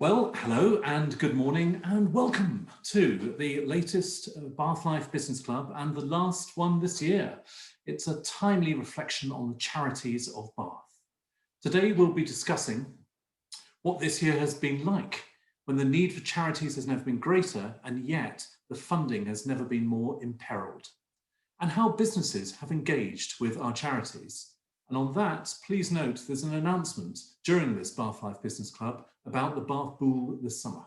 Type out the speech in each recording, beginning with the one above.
Well, hello and good morning and welcome to the latest Bath Life Business Club and the last one this year. It's a timely reflection on the charities of Bath. Today we'll be discussing what this year has been like when the need for charities has never been greater and yet the funding has never been more imperiled, and how businesses have engaged with our charities. And on that, please note there's an announcement during this Bath Life Business Club about the Bath Bool this summer.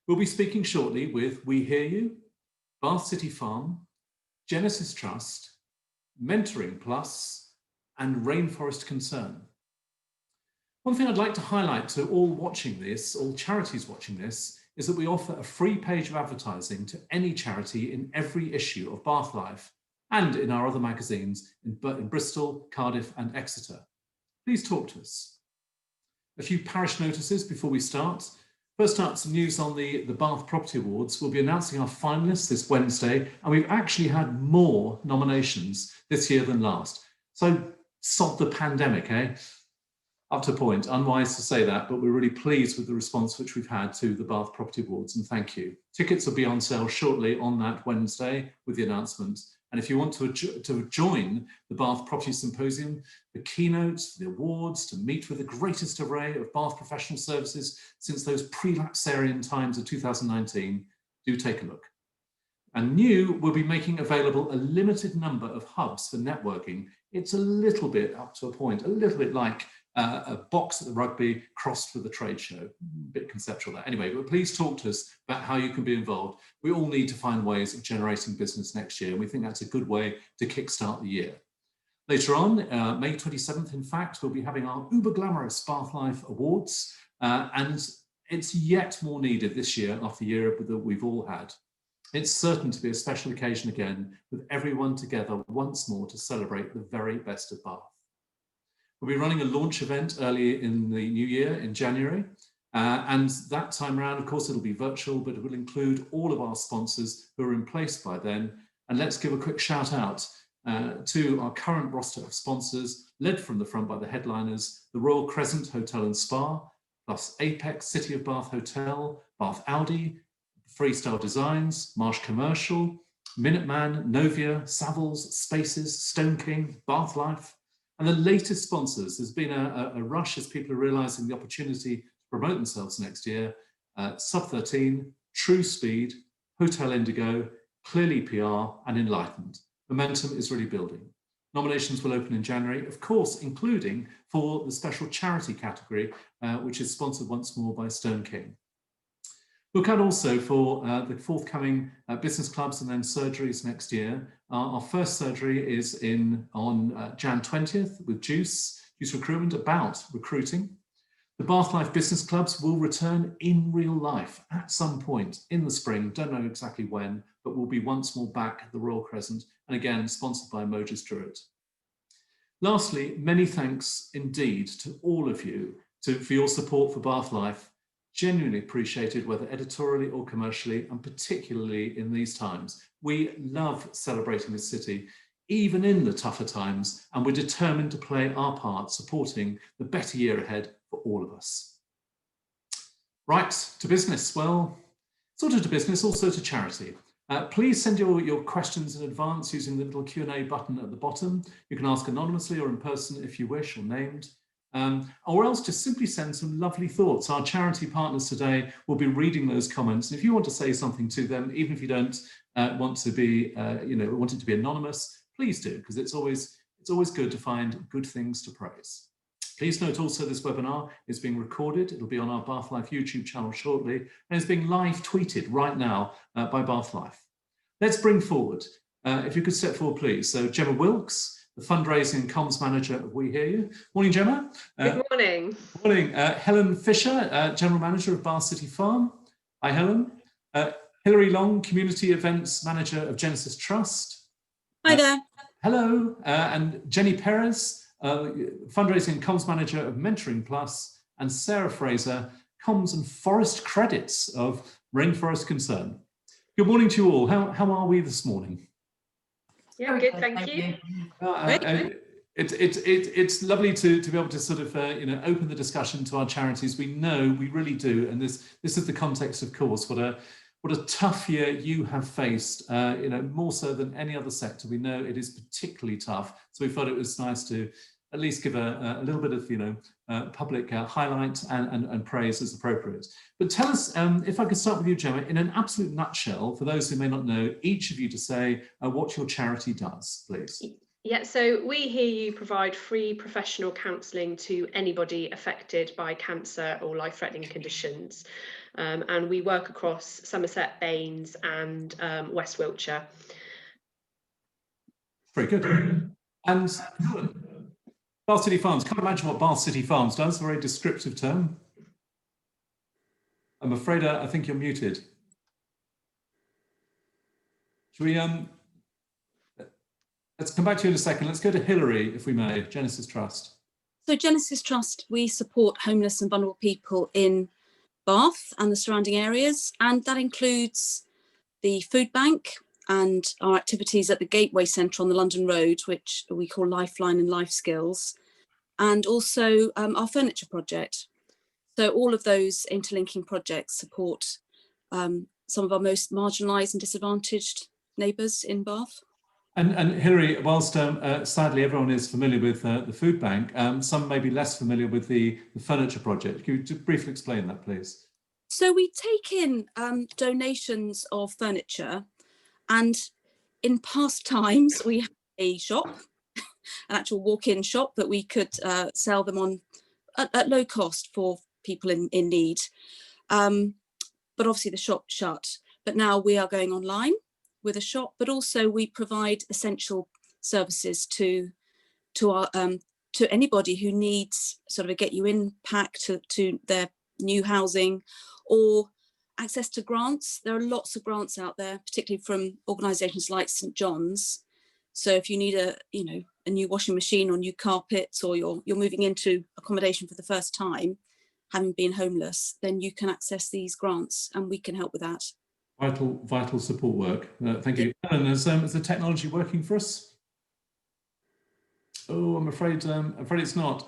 We'll be speaking shortly with We Hear You, Bath City Farm, Genesis Trust, Mentoring Plus, and Rainforest Concern. One thing I'd like to highlight to all watching this, all charities watching this, is that we offer a free page of advertising to any charity in every issue of Bath Life and in our other magazines in Bristol, Cardiff and Exeter. Please talk to us. A few parish notices before we start. First up, some news on the Bath Property Awards. We'll be announcing our finalists this Wednesday, and we've actually had more nominations this year than last. So sod the pandemic, eh? Up to a point, unwise to say that, but we're really pleased with the response which we've had to the Bath Property Awards, and thank you. Tickets will be on sale shortly on that Wednesday with the announcement. And if you want to join the Bath Property Symposium, the keynotes, the awards, to meet with the greatest array of Bath professional services since those pre-Lapsarian times of 2019, do take a look. And new, we'll be making available a limited number of hubs for networking. It's a little bit, up to a point, a little bit like a box at the rugby crossed with a trade show. A bit conceptual there. Anyway, but please talk to us about how you can be involved. We all need to find ways of generating business next year, and we think that's a good way to kickstart the year. Later on, May 27th, in fact, we'll be having our uber glamorous Bath Life Awards, and it's yet more needed this year after the year that we've all had. It's certain to be a special occasion again, with everyone together once more to celebrate the very best of Bath. We'll be running a launch event early in the new year in January. And that time around, of course, it'll be virtual, but it will include all of our sponsors who are in place by then. And let's give a quick shout out to our current roster of sponsors, led from the front by the headliners, the Royal Crescent Hotel and Spa, plus Apex City of Bath Hotel, Bath Audi, Freestyle Designs, Marsh Commercial, Minuteman, Novia, Savills, Spaces, Stone King, Bath Life. And the latest sponsors, there's been a rush as people are realizing the opportunity to promote themselves next year. Sub 13, True Speed, Hotel Indigo, Clearly PR, and Enlightened. Momentum is really building. Nominations will open in January, of course, including for the special charity category, which is sponsored once more by Stone King. Look out also for the forthcoming business clubs and then surgeries next year. Our first surgery is on Jan 20th with Juice Recruitment about recruiting. The Bath Life Business Clubs will return in real life at some point in the spring. Don't know exactly when, but we'll be once more back at the Royal Crescent, and again, sponsored by Mojus Druitt. Lastly, many thanks indeed to all of you for your support for Bath Life. Genuinely appreciated, whether editorially or commercially, and particularly in these times. We love celebrating this city, even in the tougher times, and we're determined to play our part supporting the better year ahead for all of us. Right, to business. Well, sort of to business, also to charity. Please send your questions in advance using the little Q&A button at the bottom. You can ask anonymously or in person if you wish, or named. Or else just simply send some lovely thoughts. Our charity partners today will be reading those comments. And if you want to say something to them, even if you don't want to be, want it to be anonymous, please do, because it's always good to find good things to praise. Please note also this webinar is being recorded. It'll be on our Bath Life YouTube channel shortly, and it's being live tweeted right now by Bath Life. Let's bring forward, if you could step forward, please. So Gemma Wilkes, the fundraising and comms manager of We Hear You. Morning, Gemma. Good morning. Morning. Helen Fisher, general manager of Bath City Farm. Hi, Helen. Hilary Long, community events manager of Genesis Trust. Hi there. Hello. And Jenny Perez, fundraising and comms manager of Mentoring Plus, and Sarah Fraser, comms and forest credits of Rainforest Concern. Good morning to you all. How are we this morning? Yeah, good, thank you. It's lovely to be able to sort of open the discussion to our charities. We know, we really do, and this is the context, of course. What a tough year you have faced. More so than any other sector. We know it is particularly tough. So we thought it was nice to at least give a little bit of public highlight and praise as appropriate. But tell us, if I could start with you, Gemma, in an absolute nutshell, for those who may not know, each of you to say what your charity does, please. Yeah, so we here you provide free professional counselling to anybody affected by cancer or life-threatening conditions. And we work across Somerset, Baines and West Wiltshire. Very good. And Bath City Farms, can't imagine what Bath City Farms does, a very descriptive term. I'm afraid I think you're muted. Should we, let's come back to you in a second. Let's go to Hilary, if we may, Genesis Trust. So Genesis Trust, we support homeless and vulnerable people in Bath and the surrounding areas, and that includes the food bank and our activities at the Gateway Centre on the London Road, which we call Lifeline and Life Skills, and also our furniture project. So all of those interlinking projects support some of our most marginalised and disadvantaged neighbours in Bath. And Hilary, whilst sadly everyone is familiar with the food bank, some may be less familiar with the furniture project. Could you just briefly explain that, please? So we take in donations of furniture, and in past times we had a shop, an actual walk-in shop that we could sell them on at low cost for people in need. But obviously the shop shut. But now we are going online with a shop, but also we provide essential services to anybody who needs sort of a get you in pack to their new housing, or access to grants. There are lots of grants out there, particularly from organisations like St John's. So if you need a new washing machine or new carpets, or you're moving into accommodation for the first time, having been homeless, then you can access these grants, and we can help with that. Vital support work. Thank you. Helen, is the technology working for us? Oh, I'm afraid it's not.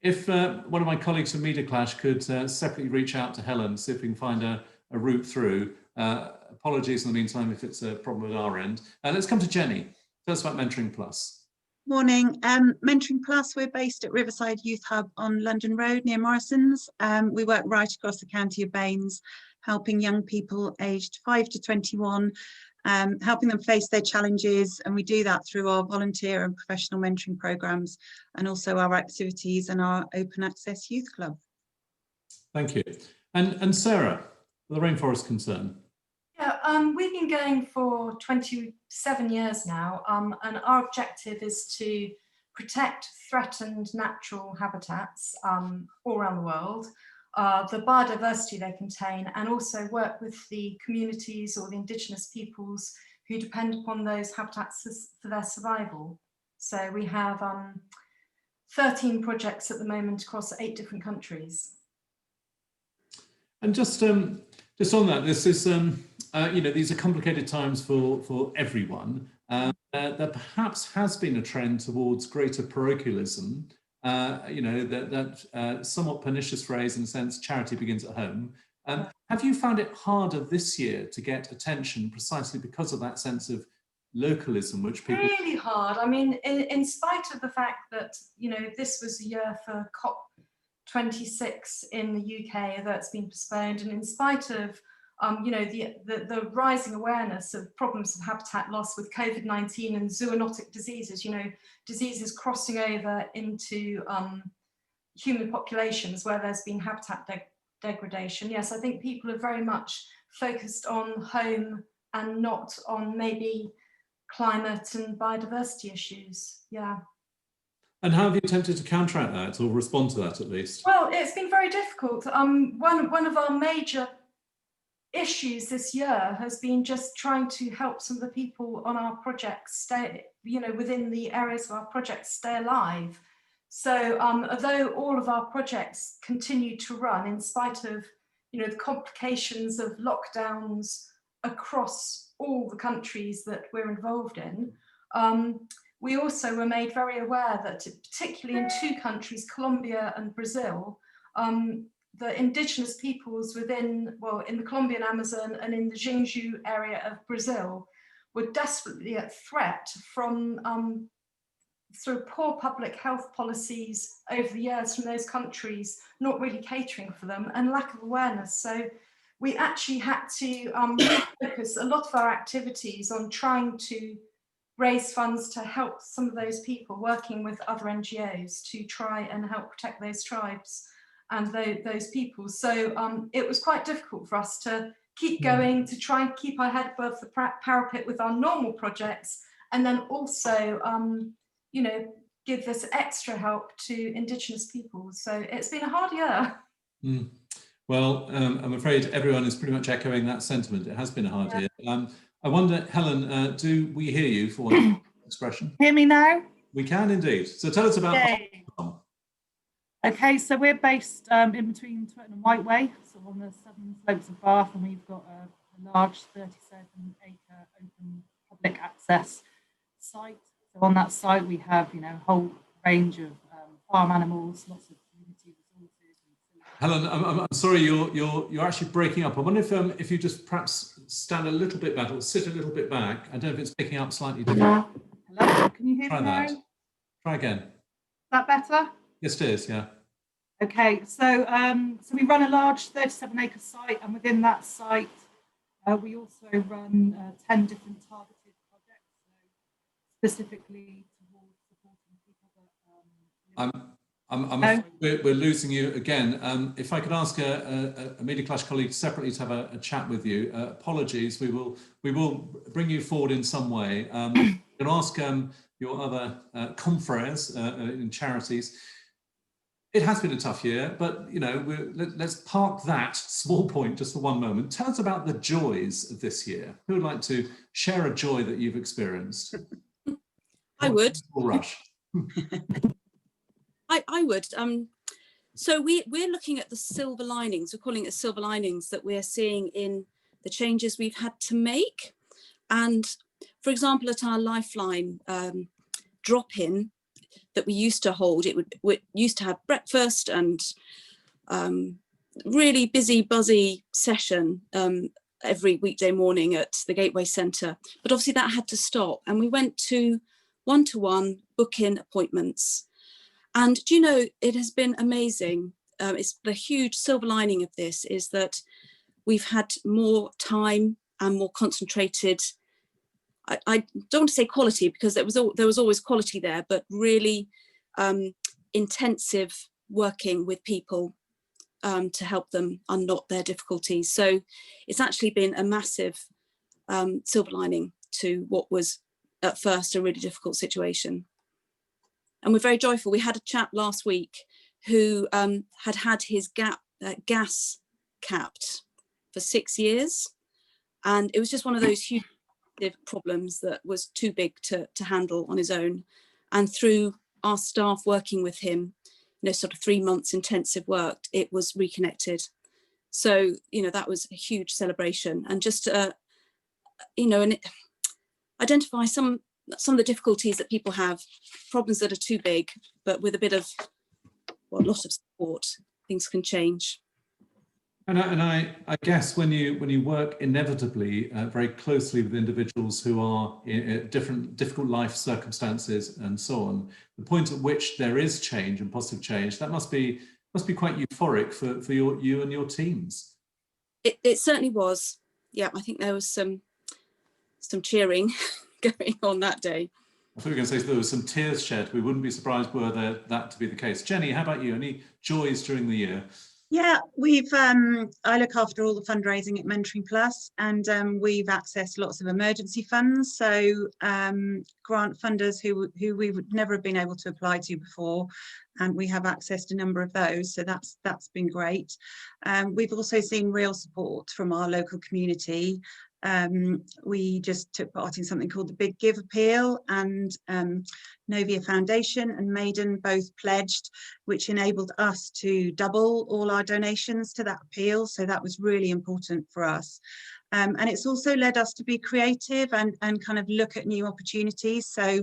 If one of my colleagues from Media Clash could separately reach out to Helen, see if we can find a route through. Apologies in the meantime if it's a problem at our end. Let's come to Jenny. Tell us about Mentoring Plus. Morning. Mentoring Plus, we're based at Riverside Youth Hub on London Road near Morrison's. We work right across the county of Baines, helping young people aged 5 to 21, helping them face their challenges, and we do that through our volunteer and professional mentoring programmes, and also our activities and our open access youth club. Thank you. And Sarah, the Rainforest Concern. Yeah, we've been going for 27 years now, and our objective is to protect threatened natural habitats all around the world, the biodiversity they contain, and also work with the communities or the indigenous peoples who depend upon those habitats for their survival. So we have 13 projects at the moment across 8 different countries. And just on that, this is these are complicated times for everyone. There perhaps has been a trend towards greater parochialism. That somewhat pernicious phrase, in a sense, charity begins at home. Have you found it harder this year to get attention precisely because of that sense of localism, which people... Really hard. I mean, in spite of the fact that, this was a year for COP26 in the UK, although it's been postponed, and in spite of the rising awareness of problems of habitat loss with COVID-19 and zoonotic diseases, diseases crossing over into human populations where there's been habitat degradation. Yes, I think people are very much focused on home and not on maybe climate and biodiversity issues. Yeah. And how have you attempted to counteract that, or respond to that at least? Well, it's been very difficult. One of our major issues this year has been just trying to help some of the people on our projects stay, within the areas of our projects stay alive. So although all of our projects continue to run in spite of, the complications of lockdowns across all the countries that we're involved in, we also were made very aware that, particularly in two countries, Colombia and Brazil, the indigenous peoples within, well, in the Colombian Amazon and in the Xinjiang area of Brazil were desperately at threat from sort of poor public health policies over the years from those countries, not really catering for them, and lack of awareness. So we actually had to focus a lot of our activities on trying to raise funds to help some of those people, working with other NGOs to try and help protect those tribes and those people. So it was quite difficult for us to keep going, to try and keep our head above the parapet with our normal projects, and then also you know, give this extra help to Indigenous people. So it's been a hard year. Well, I'm afraid everyone is pretty much echoing that sentiment. It has been a hard year. I wonder, Helen, do we hear you for one expression? Hear me now? We can indeed. So tell us about. Yay. Okay, so we're based in between Twickenham and Whiteway, so on the southern slopes of Bath, and we've got a large 37-acre open public access site. So on that site, we have, you know, a whole range of farm animals, lots of community resources. Helen, I'm sorry, you're actually breaking up. I wonder if you just perhaps stand a little bit back or sit a little bit back. I don't know if it's picking up slightly different. Hello, can you hear Try me now? that. Try again. Is that better? Yes, it is. Yeah. Okay, so so we run a large 37-acre site, and within that site, we also run 10 different targeted projects, so specifically towards supporting people that. I'm afraid we're losing you again. If I could ask a Media Clash colleague separately to have a chat with you. Apologies. We will bring you forward in some way. And ask your other confrères in charities. It has been a tough year, but you know, let's park that small point just for one moment. Tell us about the joys of this year. Who would like to share a joy that you've experienced? I would. Rush. I would. So we're looking at the silver linings. We're calling it silver linings that we're seeing in the changes we've had to make. And for example, at our Lifeline drop-in that we used to hold, we used to have breakfast and really busy, buzzy session every weekday morning at the Gateway Centre. But obviously that had to stop, and we went to one-to-one book-in appointments. And do you know, it has been amazing. It's the huge silver lining of this is that we've had more time and more concentrated. I don't want to say quality, because there was always quality there, but really intensive working with people to help them unknot their difficulties. So it's actually been a massive silver lining to what was at first a really difficult situation. And we're very joyful. We had a chap last week who had his gas capped for 6 years. And it was just one of those huge problems that was too big to handle on his own. And through our staff working with him, you know, sort of 3 months intensive work, it was reconnected. So, you know, that was a huge celebration. And just, you know, and identify some of the difficulties that people have, problems that are too big, but with a bit of, well, a lot of support, things can change. And I guess when you work inevitably very closely with individuals who are in difficult life circumstances and so on, the point at which there is change and positive change, that must be quite euphoric for you and your teams. It certainly was. Yeah, I think there was some cheering going on that day. I thought you were going to say there was some tears shed. We wouldn't be surprised were that to be the case. Jenny, how about you? Any joys during the year? Yeah, we've I look after all the fundraising at Mentoring Plus, and we've accessed lots of emergency funds. So grant funders who we would never have been able to apply to before, and we have accessed a number of those. So that's been great. We've also seen real support from our local community. We just took part in something called the Big Give Appeal, and Novia Foundation and Maiden both pledged, which enabled us to double all our donations to that appeal. So that was really important for us. And it's also led us to be creative and kind of look at new opportunities. So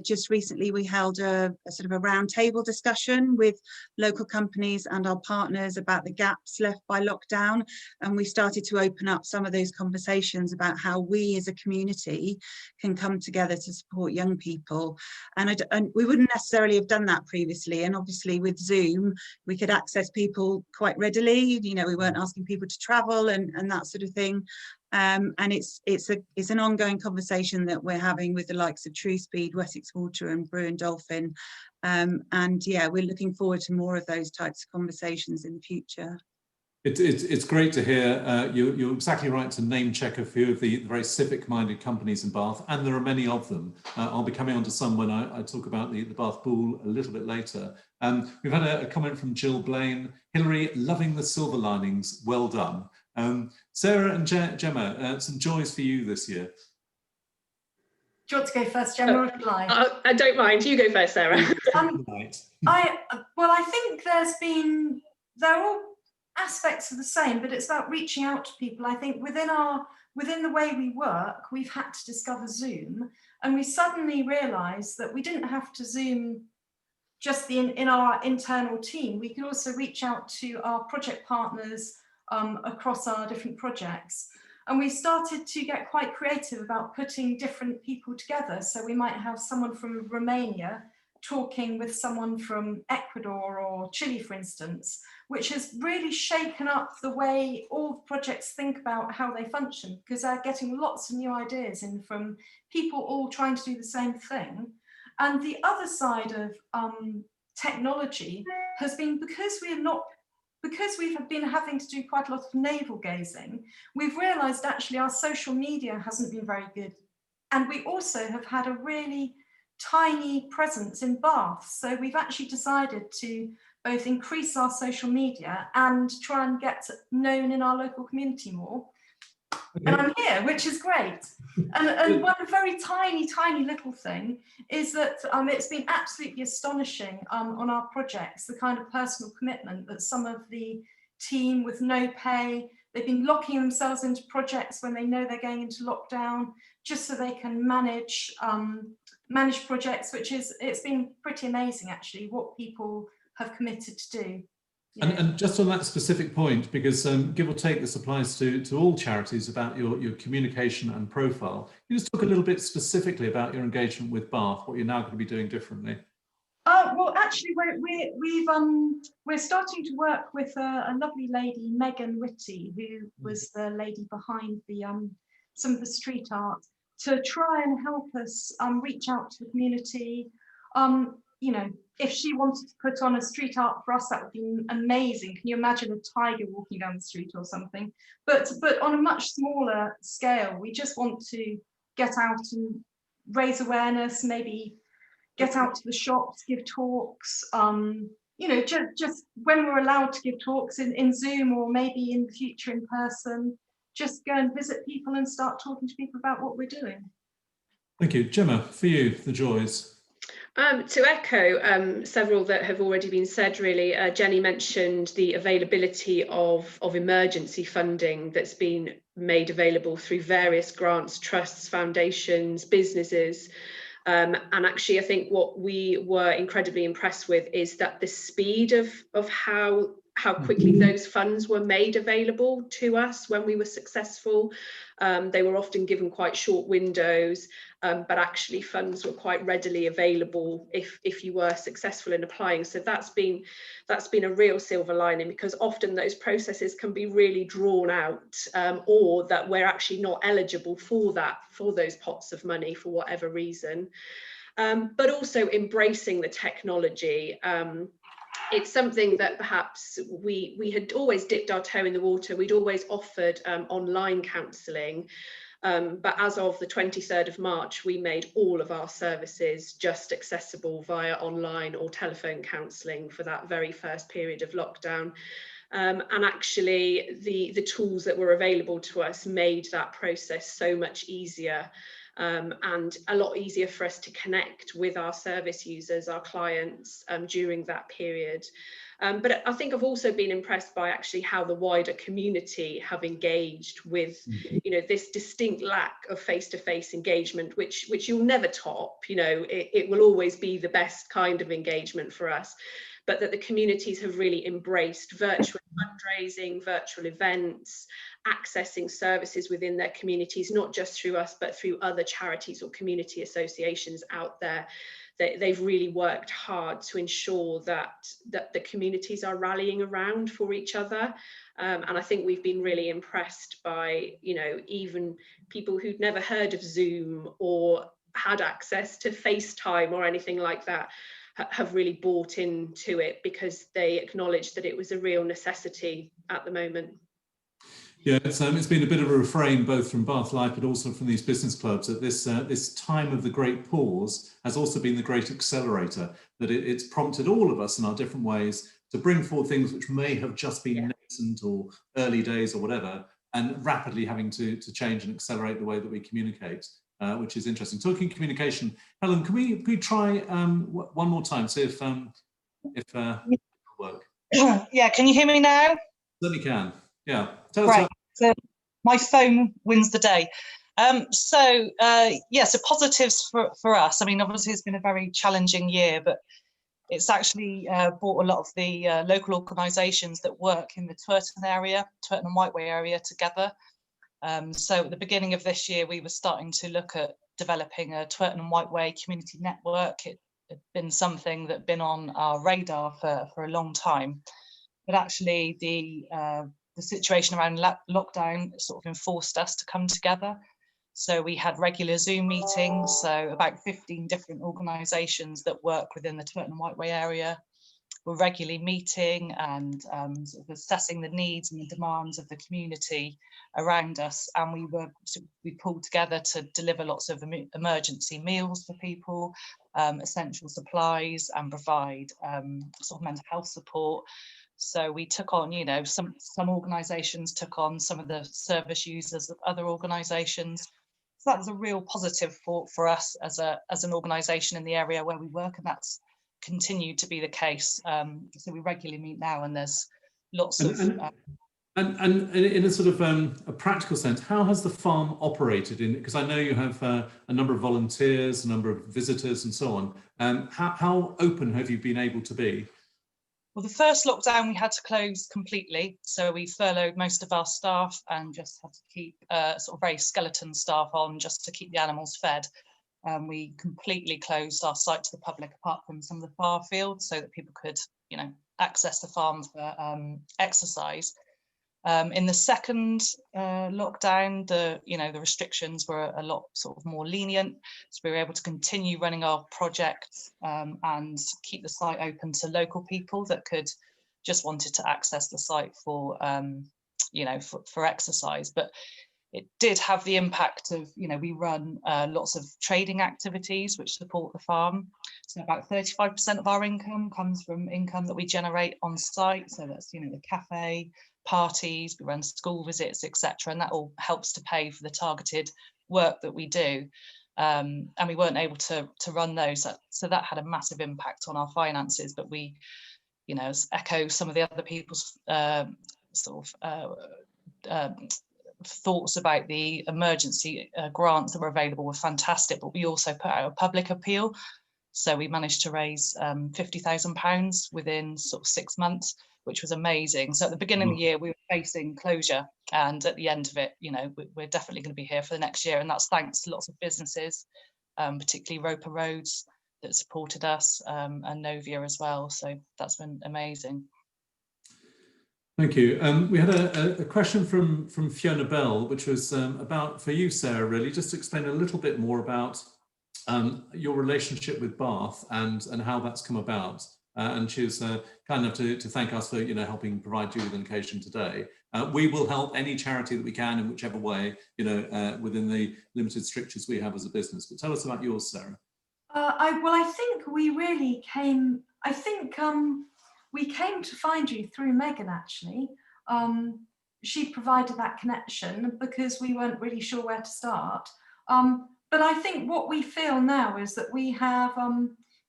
Just recently, we held a sort of a roundtable discussion with local companies and our partners about the gaps left by lockdown. And we started to open up some of those conversations about how we as a community can come together to support young people. And we wouldn't necessarily have done that previously. And obviously with Zoom, we could access people quite readily. You know, we weren't asking people to travel and that sort of thing. And it's an ongoing conversation that we're having with the likes of True Speed, Wessex Water and Brew and Dolphin. And yeah, we're looking forward to more of those types of conversations in the future. It's great to hear. You're exactly right to name check a few of the very civic-minded companies in Bath, and there are many of them. I'll be coming on to some when I talk about the Bath Pool a little bit later. We've had a comment from Jill Blaine. Hilary, loving the silver linings, well done. Sarah and Gemma, some joys for you this year. Do you want to go first, Gemma, or shall I? I don't mind. You go first, Sarah. Well, I think they're all aspects are the same, but it's about reaching out to people. I think within the way we work, we've had to discover Zoom, and we suddenly realised that we didn't have to Zoom just in our internal team. We could also reach out to our project partners across our different projects. And we started to get quite creative about putting different people together. So we might have someone from Romania talking with someone from Ecuador or Chile, for instance, which has really shaken up the way all projects think about how they function, because they're getting lots of new ideas in from people all trying to do the same thing. And the other side of technology has been because we've been having to do quite a lot of navel gazing, we've realised actually our social media hasn't been very good. And we also have had a really tiny presence in Bath. So we've actually decided to both increase our social media and try and get known in our local community more. Okay. And I'm here, which is great. And one very tiny little thing is that it's been absolutely astonishing on our projects, the kind of personal commitment that some of the team with no pay, they've been locking themselves into projects when they know they're going into lockdown, just so they can manage projects, it's been pretty amazing actually what people have committed to do. And just on that specific point, because give or take this applies to all charities about your communication and profile, can you just talk a little bit specifically about your engagement with Bath, what you're now going to be doing differently? Well, actually, we're starting to work with a lovely lady, Megan Whitty, who was the lady behind the some of the street art, to try and help us reach out to the community. You know, if she wanted to put on a street art for us, that would be amazing. Can you imagine a tiger walking down the street or something? But on a much smaller scale, we just want to get out and raise awareness, maybe get out to the shops, give talks, you know, just when we're allowed to give talks in Zoom or maybe in the future in person, just go and visit people and start talking to people about what we're doing. Thank you. Gemma, for you, the joys. To echo several that have already been said, really, Jenny mentioned the availability of emergency funding that's been made available through various grants, trusts, foundations, businesses. And actually, I think what we were incredibly impressed with is that the speed of how quickly those funds were made available to us when we were successful. They were often given quite short windows, but actually funds were quite readily available if you were successful in applying. So that's been a real silver lining, because often those processes can be really drawn out, or that we're actually not eligible for those pots of money for whatever reason. But also embracing the technology. It's something that perhaps we had always dipped our toe in the water. We'd always offered online counselling, but as of the 23rd of March, we made all of our services just accessible via online or telephone counselling for that very first period of lockdown. And actually, the tools that were available to us made that process so much easier. and a lot easier for us to connect with our service users, our clients, during that period. But I think I've also been impressed by actually how the wider community have engaged with, you know, this distinct lack of face-to-face engagement, which you'll never top. You know, it will always be the best kind of engagement for us, but that the communities have really embraced virtual fundraising, virtual events, accessing services within their communities, not just through us, but through other charities or community associations out there. They've really worked hard to ensure that the communities are rallying around for each other. And I think we've been really impressed by, you know, even people who'd never heard of Zoom or had access to FaceTime or anything like that have really bought into it, because they acknowledged that it was a real necessity at the moment. Yeah, it's been a bit of a refrain both from Bath Life but also from these business clubs, that this time of the great pause has also been the great accelerator, that it's prompted all of us in our different ways to bring forward things which may have just been nascent or early days or whatever, and rapidly having to change and accelerate the way that we communicate, which is interesting. Talking communication, Helen, can we try one more time, see if it'll work? Yeah, can you hear me now? Certainly can. Yeah. Tell us Right. about So my phone wins the day. So positives for us. I mean, obviously it's been a very challenging year, but it's actually brought a lot of the local organisations that work in the Twerton area, Twerton and Whiteway area together. So at the beginning of this year, we were starting to look at developing a Twerton and Whiteway community network. It had been something that had been on our radar for a long time, but actually the situation around lockdown sort of enforced us to come together. So we had regular Zoom meetings, so about 15 different organisations that work within the Twerton and Whiteway area were regularly meeting and sort of assessing the needs and the demands of the community around us. And we pulled together to deliver lots of emergency meals for people, essential supplies, and provide sort of mental health support. So we took on, you know, some organisations took on some of the service users of other organisations. So that was a real positive for us as an organisation in the area where we work, and that's continued to be the case. So we regularly meet now, and there's lots of... And in a sort of a practical sense, how has the farm operated? Because I know you have a number of volunteers, a number of visitors and so on. How open have you been able to be? Well, the first lockdown we had to close completely, so we furloughed most of our staff and just had to keep sort of very skeleton staff on just to keep the animals fed. We completely closed our site to the public apart from some of the far fields so that people could, you know, access the farm for exercise. In the second lockdown, the restrictions were a lot sort of more lenient, so we were able to continue running our projects and keep the site open to local people that just wanted to access the site for for exercise. But it did have the impact of, you know, we run lots of trading activities which support the farm. So about 35% of our income comes from income that we generate on site. So that's, you know, the cafe, parties, we run school visits, etc. And that all helps to pay for the targeted work that we do. And we weren't able to run those. So that had a massive impact on our finances. But we, you know, echo some of the other people's thoughts about the emergency grants that were available were fantastic, but we also put out a public appeal. So we managed to raise £50,000 within sort of 6 months, which was amazing. So at the beginning of the year, we were facing closure, and at the end of it, you know, we're definitely going to be here for the next year. And that's thanks to lots of businesses, particularly Roper Roads that supported us, and Novia as well. So that's been amazing. Thank you. We had a question from Fiona Bell, which was about, for you, Sarah, really, just to explain a little bit more about your relationship with Bath and how that's come about. And she was kind enough to thank us for, you know, helping provide you with an occasion today. We will help any charity that we can in whichever way, you know, within the limited strictures we have as a business. But tell us about yours, Sarah. I think we really came. We came to find you through Megan, actually. She provided that connection because we weren't really sure where to start. But I think what we feel now is that we have,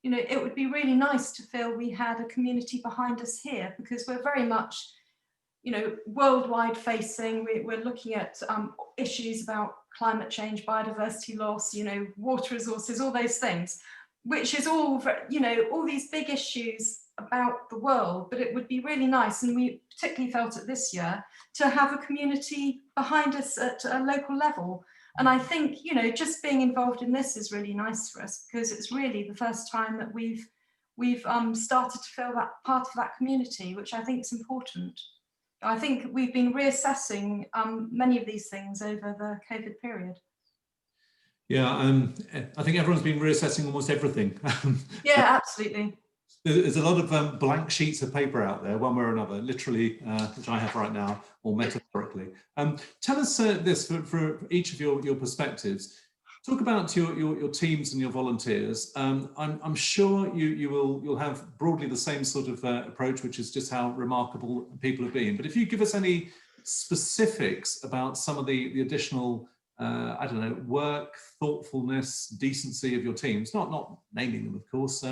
you know, it would be really nice to feel we had a community behind us here, because we're very much, you know, worldwide facing. We're looking at issues about climate change, biodiversity loss, you know, water resources, all those things, which is all, you know, all these big issues about the world. But it would be really nice, and we particularly felt it this year, to have a community behind us at a local level. And I think, you know, just being involved in this is really nice for us, because it's really the first time that we've started to feel that part of that community, which I think is important. I think we've been reassessing many of these things over the COVID period. Yeah, I think everyone's been reassessing almost everything. Yeah, absolutely. There's a lot of blank sheets of paper out there, one way or another, literally, which I have right now, or metaphorically. Tell us this for each of your perspectives. Talk about your teams and your volunteers. I'm sure you'll have broadly the same sort of approach, which is just how remarkable people have been. But if you give us any specifics about some of the additional, I don't know, work, thoughtfulness, decency of your teams, not naming them, of course.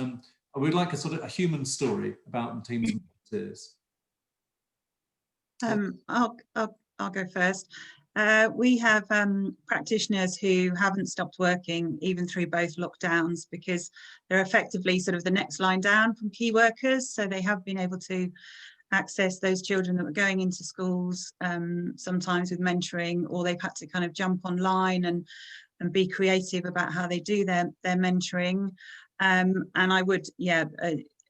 I would like a sort of a human story about the teams and volunteers. I'll go first. We have practitioners who haven't stopped working even through both lockdowns, because they're effectively sort of the next line down from key workers. So they have been able to access those children that were going into schools, sometimes with mentoring, or they've had to kind of jump online and be creative about how they do their mentoring. And I would,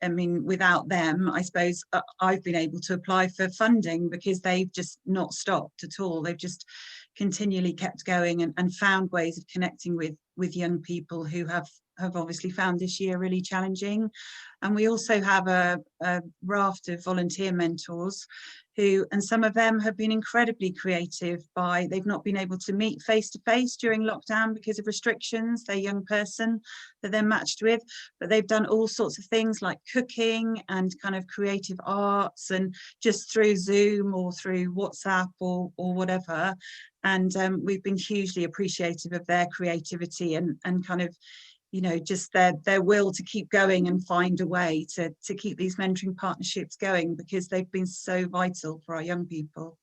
I mean, without them, I suppose I've been able to apply for funding, because they've just not stopped at all. They've just continually kept going and found ways of connecting with young people who have obviously found this year really challenging. And we also have a raft of volunteer mentors who, and some of them have been incredibly creative they've not been able to meet face to face during lockdown because of restrictions, their young person that they're matched with, but they've done all sorts of things like cooking and kind of creative arts, and just through Zoom or through WhatsApp or whatever. And we've been hugely appreciative of their creativity and kind of, you know, just their will to keep going and find a way to keep these mentoring partnerships going, because they've been so vital for our young people.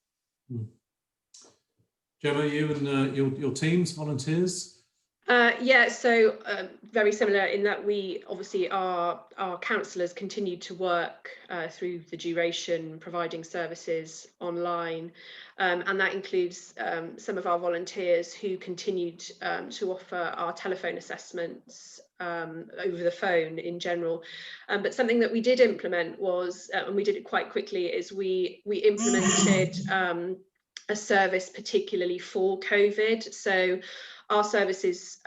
Gemma, you and your teams, volunteers? Yeah, so very similar in that we obviously our counsellors continued to work through the duration, providing services online, and that includes some of our volunteers who continued to offer our telephone assessments over the phone in general. But something that we did implement was, and we did it quite quickly, is we implemented a service particularly for COVID. So our services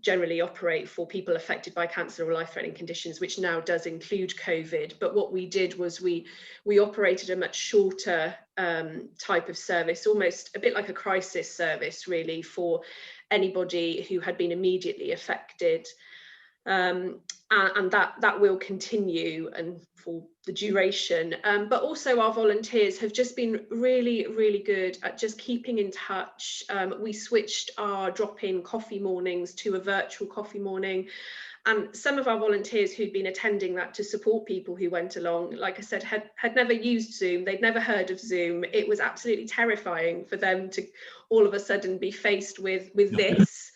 generally operate for people affected by cancer or life-threatening conditions, which now does include COVID. But what we did was we operated a much shorter type of service, almost a bit like a crisis service, really, for anybody who had been immediately affected. And that will continue and for the duration, but also our volunteers have just been really, really good at just keeping in touch. We switched our drop-in coffee mornings to a virtual coffee morning, and some of our volunteers who'd been attending that to support people who went along, like I said, had never used Zoom. They'd never heard of Zoom. It was absolutely terrifying for them to all of a sudden be faced with this,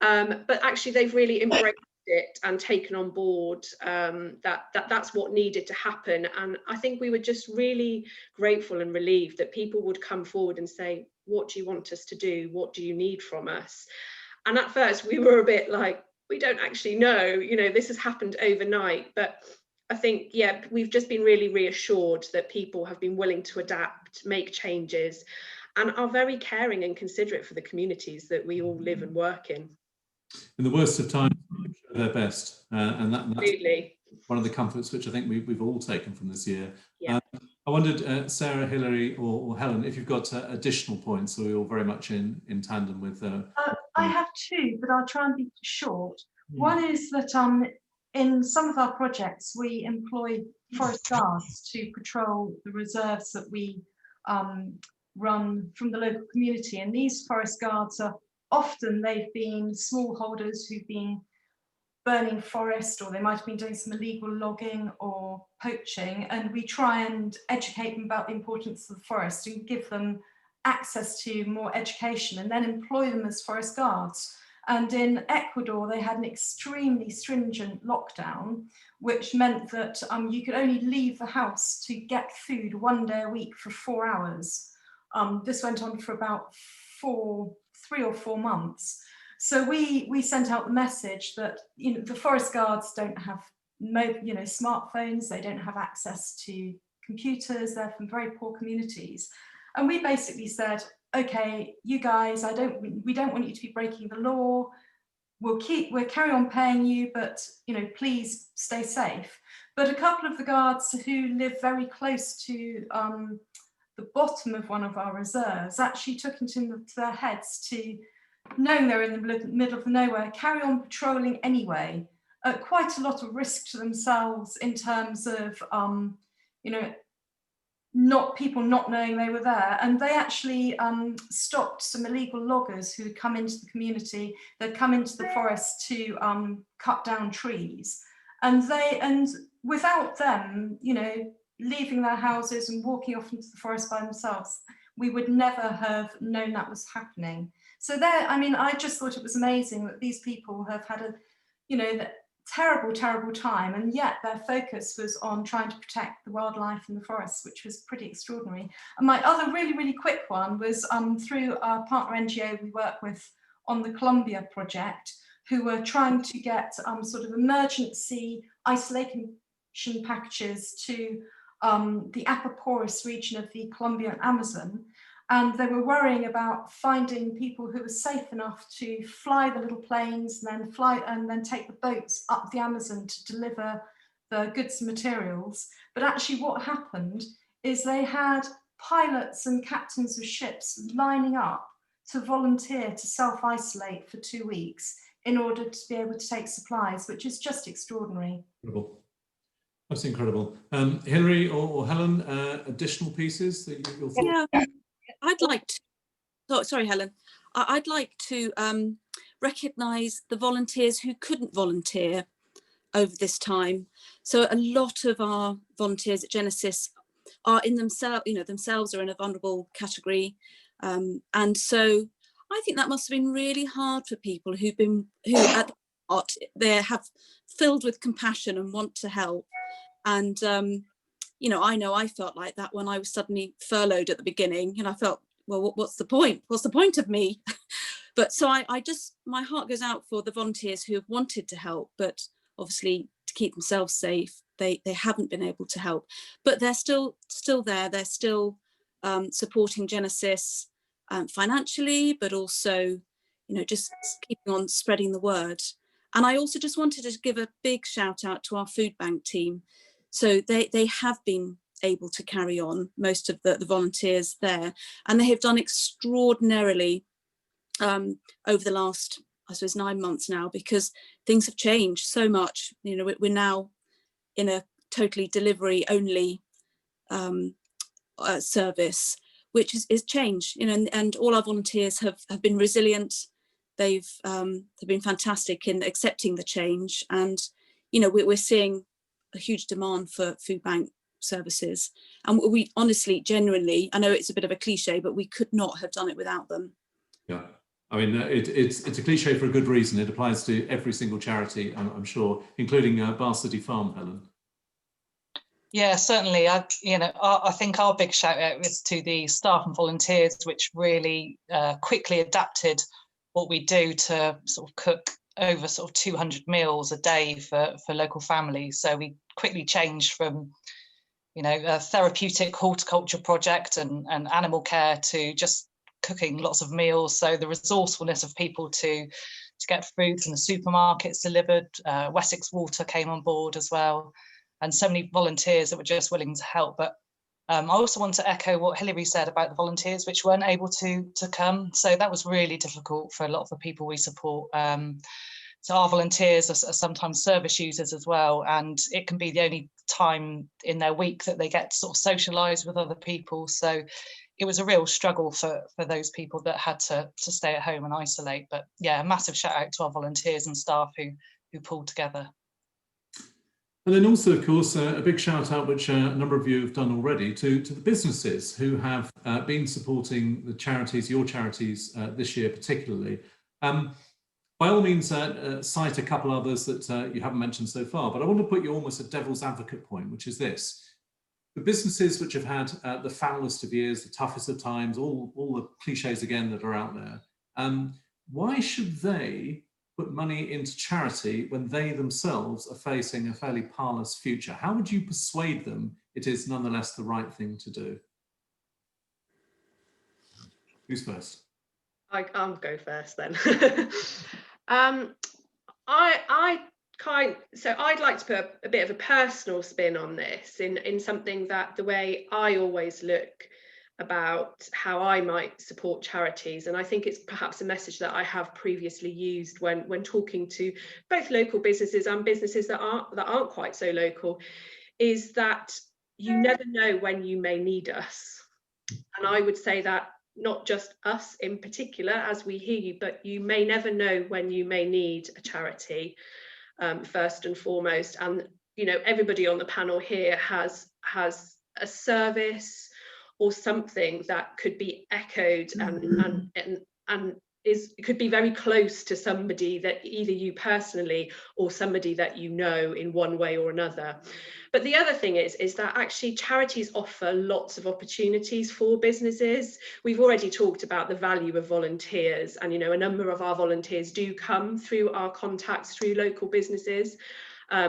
but actually they've really embraced it and taken on board that's what needed to happen. And I think we were just really grateful and relieved that people would come forward and say, what do you want us to do? What do you need from us? And at first we were a bit like, we don't actually know, you know, this has happened overnight. But I think, yeah, we've just been really reassured that people have been willing to adapt, make changes, and are very caring and considerate for the communities that we all live and work in. In the worst of times, their best, and that's Absolutely one of the comforts which I think we've all taken from this year. Yeah. I wondered, Sarah, Hilary, or Helen, if you've got additional points, so we're all very much in tandem with. I have two, but I'll try and be short. One is that in some of our projects we employ forest guards to patrol the reserves that we run from the local community, and these forest guards are often they've been smallholders who've been burning forest, or they might have been doing some illegal logging or poaching, and we try and educate them about the importance of the forest and give them access to more education and then employ them as forest guards. And in Ecuador, they had an extremely stringent lockdown, which meant that you could only leave the house to get food 1 day a week for 4 hours. This went on for about 3 or 4 months. So we sent out the message that, you know, the forest guards don't have smartphones, they don't have access to computers, they're from very poor communities. And we basically said, okay, you guys, we don't want you to be breaking the law. We'll carry on paying you, but, you know, please stay safe. But a couple of the guards who live very close to the bottom of one of our reserves actually took it into their heads to, knowing they're in the middle of nowhere, carry on patrolling anyway, at quite a lot of risk to themselves in terms of, you know, people not knowing they were there. And they actually stopped some illegal loggers who had come into the community. They'd come into the forest to cut down trees, and without them, you know, leaving their houses and walking off into the forest by themselves, we would never have known that was happening. So I mean, I just thought it was amazing that these people have had a, you know, terrible, terrible time, and yet their focus was on trying to protect the wildlife in the forests, which was pretty extraordinary. And my other really, really quick one was through our partner NGO we work with on the Colombia project, who were trying to get sort of emergency isolation packages to the Apaporis region of the Colombian Amazon. And they were worrying about finding people who were safe enough to fly the little planes and then take the boats up the Amazon to deliver the goods and materials. But actually what happened is they had pilots and captains of ships lining up to volunteer to self-isolate for 2 weeks in order to be able to take supplies, which is just extraordinary. Incredible. That's incredible. Hilary or Helen, additional pieces that you'll thought? Yeah. I'd like to, sorry, Helen, I'd like to recognise the volunteers who couldn't volunteer over this time. So a lot of our volunteers at Genesis are in themselves are in a vulnerable category. And so I think that must have been really hard for people who at the heart, they have filled with compassion and want to help. And you know I felt like that when I was suddenly furloughed at the beginning, and I felt, well, what's the point? What's the point of me? But so I just, my heart goes out for the volunteers who have wanted to help, but obviously to keep themselves safe, they haven't been able to help. But they're still there. They're still supporting Genesis financially, but also, you know, just keeping on spreading the word. And I also just wanted to give a big shout out to our food bank team. So they have been able to carry on, most of the volunteers there, and they have done extraordinarily over the last, I suppose, 9 months now, because things have changed so much. You know, we're now in a totally delivery only service, which is change, you know, and all our volunteers have been resilient. They've been fantastic in accepting the change, and you know, we're seeing a huge demand for food bank services, and we honestly, genuinely, I know it's a bit of a cliche, but we could not have done it without them. Yeah, I mean, it's a cliche for a good reason. It applies to every single charity, I'm sure, including Bath City Farm, Helen. Yeah, certainly. I think our big shout out is to the staff and volunteers, which really quickly adapted what we do to sort of cook over sort of 200 meals a day for local families. So we quickly changed from, you know, a therapeutic horticulture project and animal care to just cooking lots of meals. So the resourcefulness of people to get food from the supermarkets delivered. Wessex Water came on board as well, and so many volunteers that were just willing to help. But I also want to echo what Hilary said about the volunteers which weren't able to come. So that was really difficult for a lot of the people we support. So our volunteers are sometimes service users as well, and it can be the only time in their week that they get to sort of socialise with other people. So it was a real struggle for those people that had to stay at home and isolate. But yeah, a massive shout out to our volunteers and staff who pulled together. And then also, of course, a big shout out, which a number of you have done already, to the businesses who have been supporting the charities, your charities this year particularly. By all means, cite a couple others that you haven't mentioned so far, but I want to put you almost a devil's advocate point, which is this. The businesses which have had the foulest of years, the toughest of times, all the cliches again that are out there, why should they put money into charity when they themselves are facing a fairly parlous future? How would you persuade them it is nonetheless the right thing to do? Who's first? I'll go first then. So I'd like to put a bit of a personal spin on this in something that the way I always look about how I might support charities, and I think it's perhaps a message that I have previously used when talking to both local businesses and businesses that aren't quite so local, is that you never know when you may need us. And I would say that not just us in particular as we hear you, but you may never know when you may need a charity, first and foremost. And you know, everybody on the panel here has a service or something that could be echoed and could be very close to somebody that either you personally or somebody that you know in one way or another. But the other thing is that actually charities offer lots of opportunities for businesses. We've already talked about the value of volunteers, and you know, a number of our volunteers do come through our contacts through local businesses,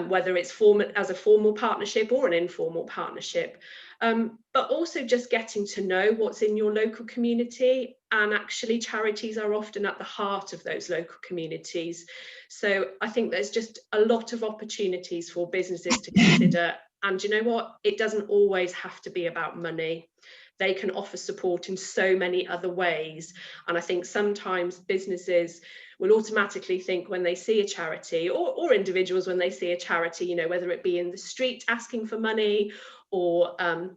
whether it's as a formal partnership or an informal partnership. But also just getting to know what's in your local community, and actually charities are often at the heart of those local communities. So I think there's just a lot of opportunities for businesses to consider, and you know what, it doesn't always have to be about money. They can offer support in so many other ways, and I think sometimes businesses will automatically think when they see a charity, or individuals when they see a charity, you know, whether it be in the street asking for money or at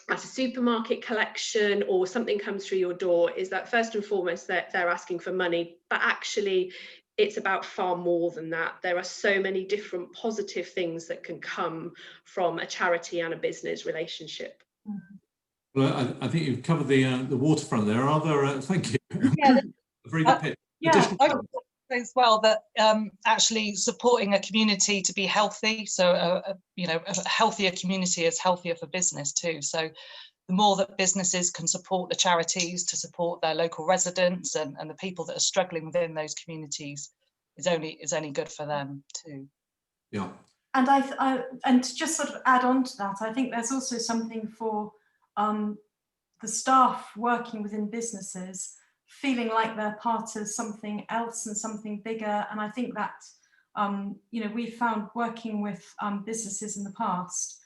a supermarket collection or something comes through your door, is that first and foremost that they're asking for money, but actually it's about far more than that. There are so many different positive things that can come from a charity and a business relationship. Well, I think you've covered the waterfront there. Are there? Thank you. Yeah, a very good pitch. Yeah, I would say as well that actually supporting a community to be healthy, so you know, a healthier community is healthier for business too. So the more that businesses can support the charities to support their local residents and the people that are struggling within those communities is only good for them too. Yeah. And and to just sort of add on to that, I think there's also something for the staff working within businesses feeling like they're part of something else and something bigger. And I think that you know, we've found working with businesses in the past,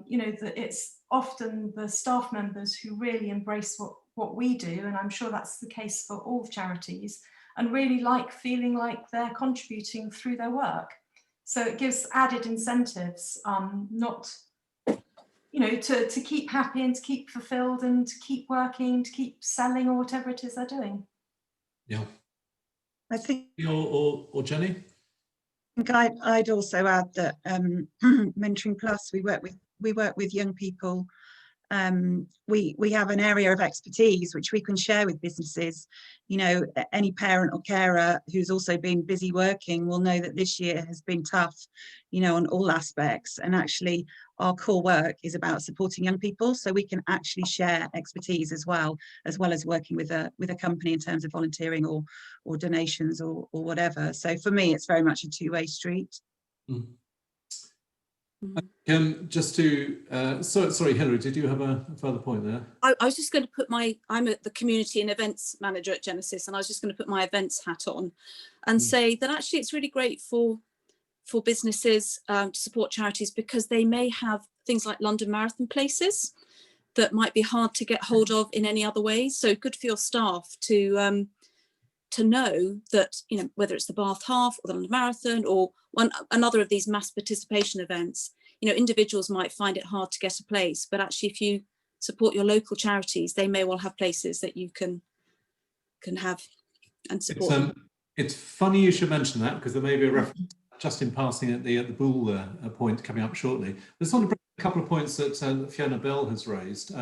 you know, that it's often the staff members who really embrace what we do, and I'm sure that's the case for all charities, and really like feeling like they're contributing through their work. So it gives added incentives, not, you know, to keep happy and to keep fulfilled and to keep working, to keep selling or whatever it is they're doing. Yeah. I think, or Jenny? I think I'd also add that Mentoring Plus, we work with young people. We have an area of expertise which we can share with businesses. You know, any parent or carer who's also been busy working will know that this year has been tough, you know, on all aspects. And actually, our core work is about supporting young people, so we can actually share expertise as well as working with a company in terms of volunteering or donations or whatever. So for me, it's very much a two-way street. Mm. Just to sorry, Hilary, did you have a further point there? I was just going to put I'm the community and events manager at Genesis, and I was just going to put my events hat on and say that actually it's really great for businesses to support charities, because they may have things like London Marathon places that might be hard to get hold of in any other ways. So good for your staff to know that, you know, whether it's the Bath Half or the London Marathon or another of these mass participation events, you know, individuals might find it hard to get a place, but actually if you support your local charities. They may well have places that you can have and support. It's funny you should mention that, because there may be a reference just in passing at the Bull point coming up shortly. I just want to bring a couple of points that Fiona Bell has raised.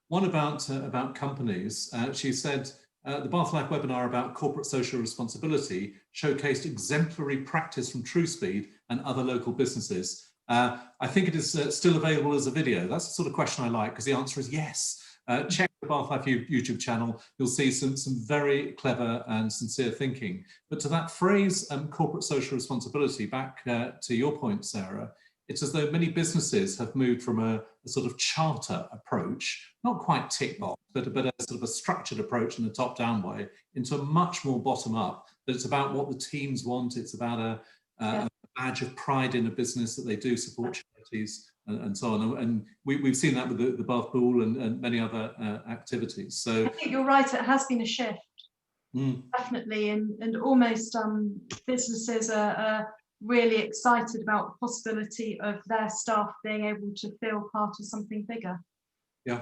One about companies. She said the Bath Life webinar about corporate social responsibility showcased exemplary practice from TrueSpeed and other local businesses. I think it is still available as a video. That's the sort of question I like, because the answer is yes. Check the Bath Life YouTube channel. You'll see some very clever and sincere thinking. But to that phrase, corporate social responsibility, back to your point, Sarah, it's as though many businesses have moved from a sort of charter approach, not quite tick box, but a sort of a structured approach in a top-down way, into a much more bottom-up. That it's about what the teams want. It's about a badge of pride in a business that they do support charities and so on. And we've seen that with the Bath Pool and many other activities. So I think you're right, it has been a shift, definitely, and almost businesses are really excited about the possibility of their staff being able to feel part of something bigger. Yeah.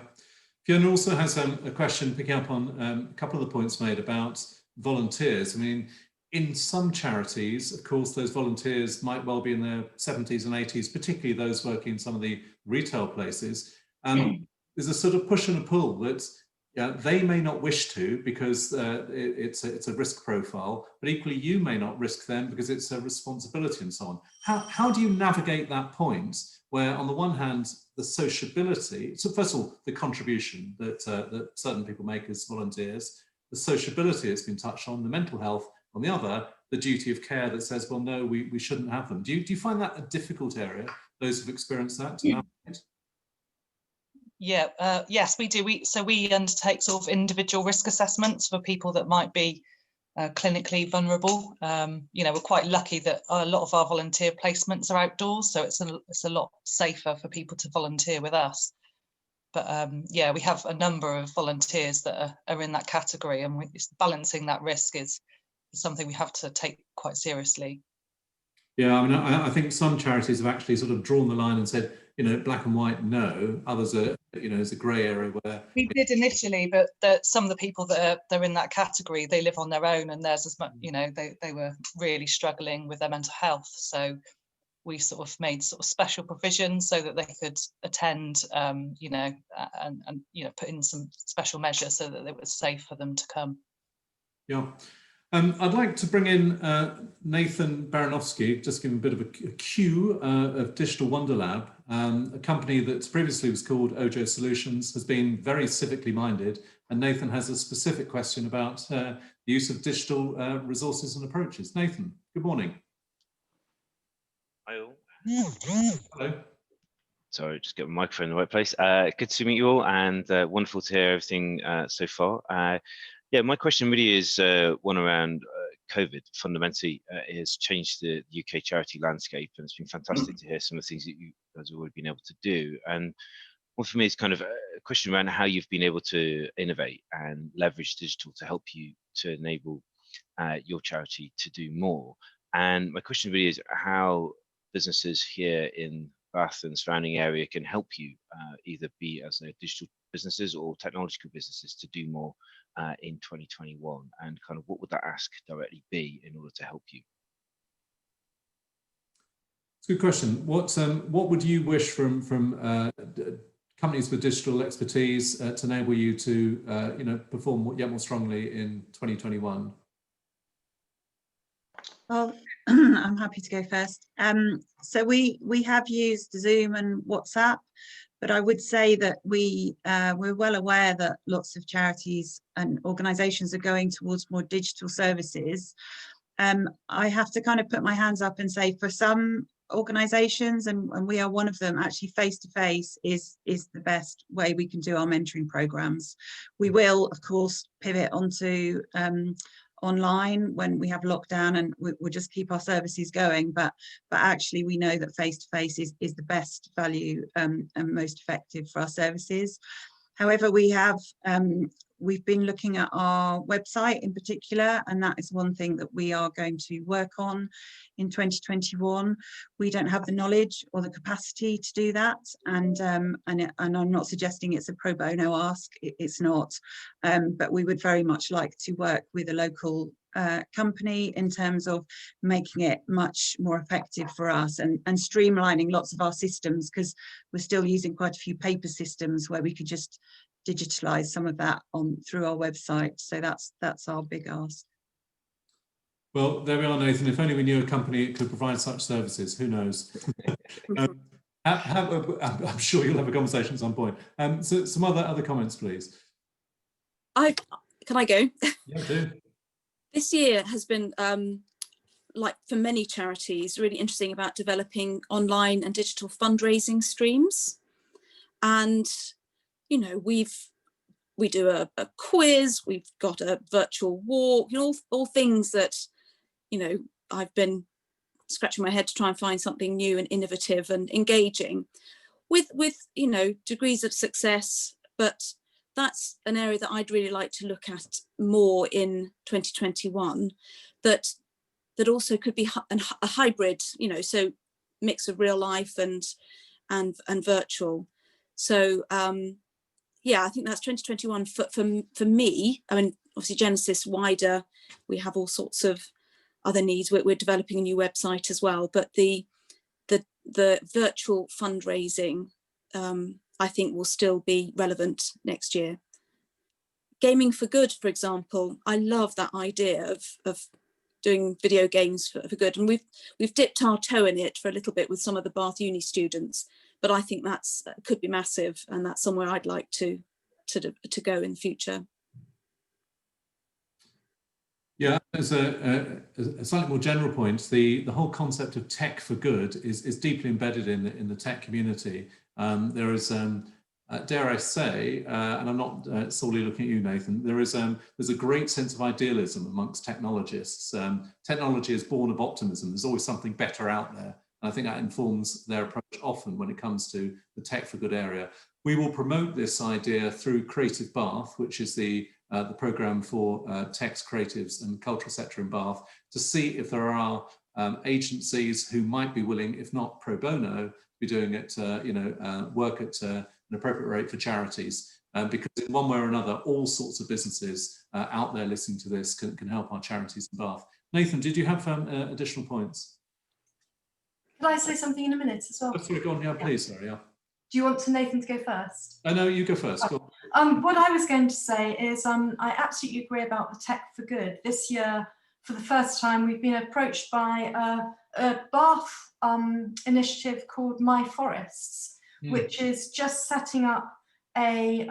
Fiona also has a question picking up on a couple of the points made about volunteers. I mean, in some charities, of course, those volunteers might well be in their 70s and 80s, particularly those working in some of the retail places. There's a sort of push and a pull that they may not wish to, because it's a risk profile, but equally you may not risk them because it's a responsibility and so on. How do you navigate that point where, on the one hand, the sociability, so first of all, the contribution that certain people make as volunteers, the sociability that's been touched on, the mental health, on the other, the duty of care that says, well, no, we shouldn't have them. Do you find that a difficult area, those who've experienced that? Yes, we do. We undertake sort of individual risk assessments for people that might be clinically vulnerable. We're quite lucky that a lot of our volunteer placements are outdoors, so it's a lot safer for people to volunteer with us. But we have a number of volunteers that are in that category, and balancing that risk is something we have to take quite seriously. Yeah, I mean, I think some charities have actually sort of drawn the line and said, black and white, no. Others are, there's a grey area where we did initially, but some of the people that are in that category, they live on their own, and there's as much, they were really struggling with their mental health. So we sort of made sort of special provisions so that they could attend, and put in some special measures so that it was safe for them to come. Yeah. I'd like to bring in Nathan Baranowski, just give him a bit of a cue of Digital Wonder Lab, a company that previously was called Ojo Solutions, has been very civically minded, and Nathan has a specific question about the use of digital resources and approaches. Nathan, good morning. Hi all. Hello. Sorry, just get my microphone in the right place. Good to meet you all, and wonderful to hear everything so far. My question really is one around COVID. Fundamentally, it has changed the UK charity landscape, and it's been fantastic to hear some of the things that you guys have already been able to do. And one for me is kind of a question around how you've been able to innovate and leverage digital to help you to enable your charity to do more. And my question really is how businesses here in Bath and surrounding area can help you either be as digital businesses or technological businesses to do more in 2021, and kind of what would that ask directly be in order to help you? It's a good question. What would you wish from companies with digital expertise to enable you to perform yet more strongly in 2021? Well, I'm happy to go first. So we have used Zoom and WhatsApp, but I would say that we're well aware that lots of charities and organisations are going towards more digital services. I have to kind of put my hands up and say, for some organisations, and we are one of them, actually face-to-face is the best way we can do our mentoring programmes. We will, of course, pivot onto online when we have lockdown, and we'll just keep our services going, but actually we know that face-to-face is the best value and most effective for our services. However, we have we've been looking at our website in particular, and that is one thing that we are going to work on in 2021. We don't have the knowledge or the capacity to do that, and I'm not suggesting it's a pro bono ask, it's not, but we would very much like to work with a local company in terms of making it much more effective for us, and streamlining lots of our systems, because we're still using quite a few paper systems where we could just digitalize some of that through our website. So that's our big ask. Well, there we are, Nathan. If only we knew a company that could provide such services. Who knows? I'm sure you'll have a conversation at some point. So some other comments, please. Can I go? Yeah, do. This year has been, like for many charities, really interesting about developing online and digital fundraising streams. And, you know, we do a quiz, we've got a virtual walk, you know, all things that, you know, I've been scratching my head to try and find something new and innovative and engaging with, you know, degrees of success. But that's an area that I'd really like to look at more in 2021, that also could be a hybrid, you know, so mix of real life and virtual. So yeah, I think that's 2021 for me. I mean, obviously Genesis wider, we have all sorts of other needs. We're developing a new website as well, but the virtual fundraising, I think, will still be relevant next year. Gaming for good, for example, I love that idea of doing video games for good, and we've dipped our toe in it for a little bit with some of the Bath Uni students, but I think that could be massive, and that's somewhere I'd like to go in the future. Yeah, as a slightly more general point, the whole concept of tech for good is deeply embedded in the tech community. There is, dare I say, and I'm not solely looking at you, Nathan, there's a great sense of idealism amongst technologists. Technology is born of optimism. There's always something better out there. And I think that informs their approach often when it comes to the tech for good area. We will promote this idea through Creative Bath, which is the programme for techs, creatives and cultural sector in Bath, to see if there are agencies who might be willing, if not pro bono, be doing it, work at an appropriate rate for charities. Because in one way or another, all sorts of businesses out there listening to this can help our charities in Bath. Nathan, did you have additional points? Could I say something in a minute as well? Oh, go on, yeah, please, sorry, yeah. Do you want Nathan to go first? No, you go first. Go on. What I was going to say is I absolutely agree about the tech for good. This year, for the first time, we've been approached by a Bath initiative called My Forests, which is just setting up a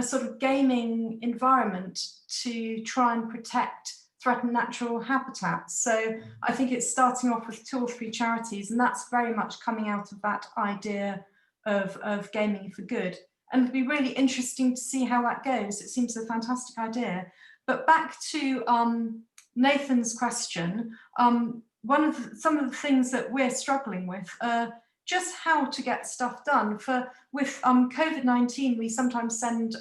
sort of gaming environment to try and protect threatened natural habitats. So I think it's starting off with 2 or 3 charities, and that's very much coming out of that idea of gaming for good. And it'll be really interesting to see how that goes. It seems a fantastic idea. But back to Nathan's question, some of the things that we're struggling with are just how to get stuff done. With COVID-19, we sometimes send